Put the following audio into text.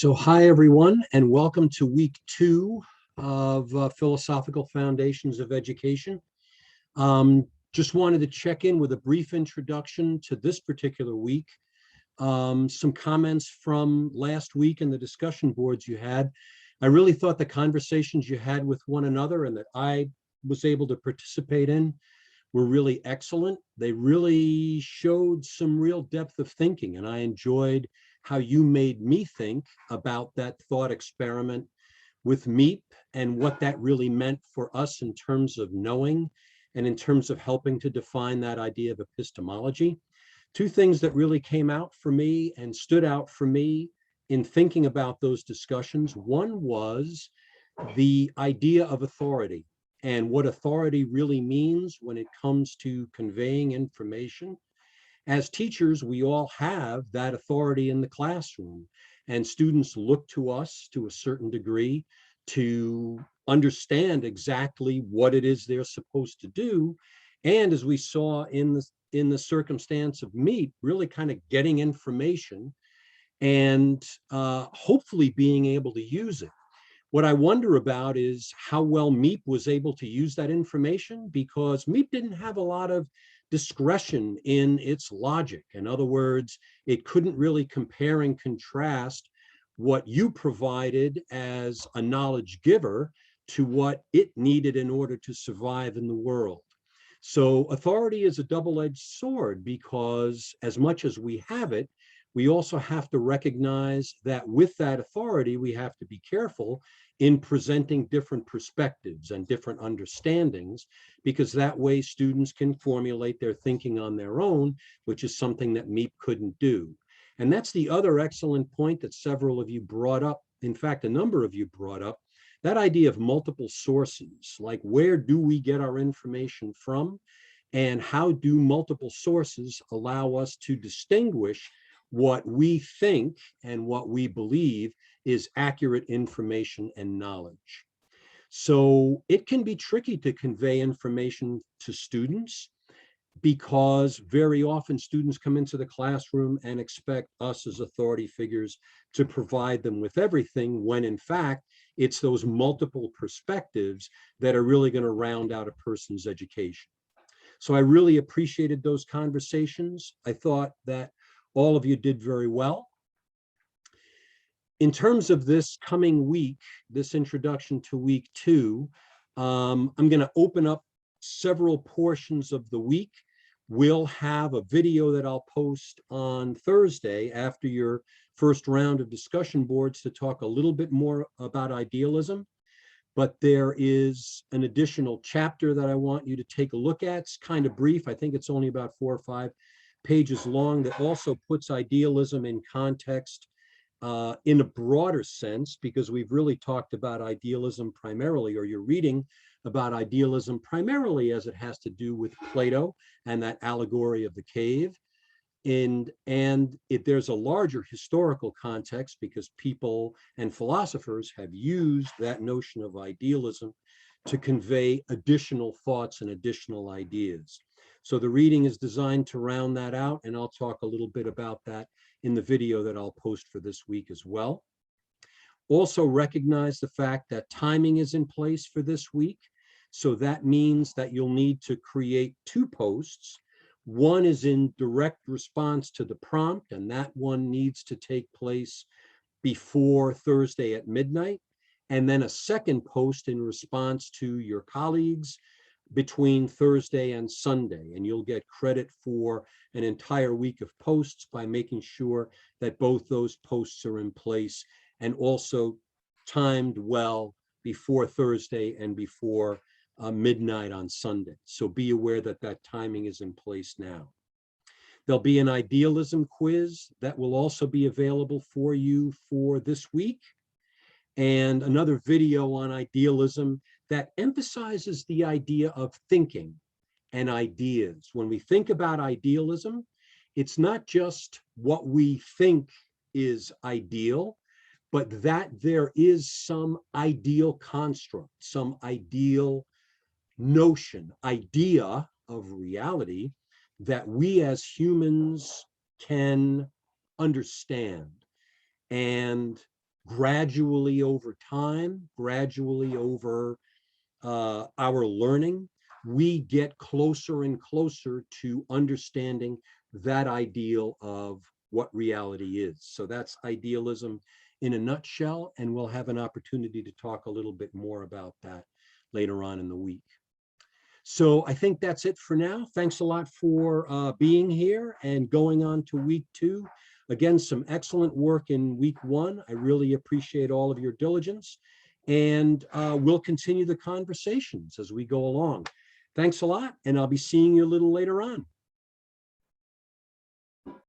Hi everyone, and welcome to week two of Philosophical Foundations of Education. Just wanted to check in with a brief introduction to this particular week. Some comments from last week and the discussion boards you had. I really thought the conversations you had with one another and that I was able to participate in were really excellent. They really showed some real depth of thinking, and I enjoyed how you made me think about that thought experiment with MEEP and what that really meant for us in terms of knowing and in terms of helping to define that idea of epistemology. Two things that really came out for me and stood out for me in thinking about those discussions. One was the idea of authority and what authority really means when it comes to conveying information. As teachers, we all have that authority in the classroom, and students look to us to a certain degree to understand exactly what it is they're supposed to do. And as we saw in the circumstance of MEEP, really kind of getting information and hopefully being able to use it. What I wonder about is how well MEEP was able to use that information, because MEEP didn't have a lot of discretion in its logic. In other words, it couldn't really compare and contrast what you provided as a knowledge giver to what it needed in order to survive in the world. So authority is a double-edged sword, because as much as we have it, we also have to recognize that with that authority, we have to be careful in presenting different perspectives and different understandings, because that way students can formulate their thinking on their own, which is something that MEEP couldn't do. And that's the other excellent point that several of you brought up. In fact, a number of you brought up that idea of multiple sources, like where do we get our information from, and how do multiple sources allow us to distinguish what we think and what we believe is accurate information and knowledge. So it can be tricky to convey information to students, because very often students come into the classroom and expect us as authority figures to provide them with everything, when in fact, it's those multiple perspectives that are really going to round out a person's education. So I really appreciated those conversations. I thought that all of you did very well. In terms of this coming week, this introduction to week two, I'm going to open up several portions of the week. We'll have a video that I'll post on Thursday after your first round of discussion boards to talk a little bit more about idealism. But there is an additional chapter that I want you to take a look at. It's kind of brief. I think it's only about 4 or 5 pages long, that also puts idealism in context in a broader sense, because we've really talked about idealism primarily, or you're reading about idealism primarily as it has to do with Plato and that allegory of the cave. And there's a larger historical context, because people and philosophers have used that notion of idealism to convey additional thoughts and additional ideas. So the reading is designed to round that out, and I'll talk a little bit about that in the video that I'll post for this week as well. Also recognize the fact that timing is in place for this week. So that means that you'll need to create 2 posts. One is in direct response to the prompt, and that one needs to take place before Thursday at midnight. And then a second post in response to your colleagues between Thursday and Sunday. And you'll get credit for an entire week of posts by making sure that both those posts are in place and also timed well before Thursday and before midnight on Sunday. So be aware that that timing is in place now. There'll be an idealism quiz that will also be available for you for this week, and another video on idealism that emphasizes the idea of thinking and ideas. When we think about idealism, it's not just what we think is ideal, but that there is some ideal construct, some ideal notion, idea of reality that we as humans can understand. And gradually over time, gradually over our learning, we get closer and closer to understanding that ideal of what reality is. So that's idealism in a nutshell, and we'll have an opportunity to talk a little bit more about that later on in the week. So I think that's it for now. Thanks a lot for being here and going on to week 2. Again, some excellent work in week 1. I really appreciate all of your diligence, and we'll continue the conversations as we go along. Thanks a lot, and I'll be seeing you a little later on.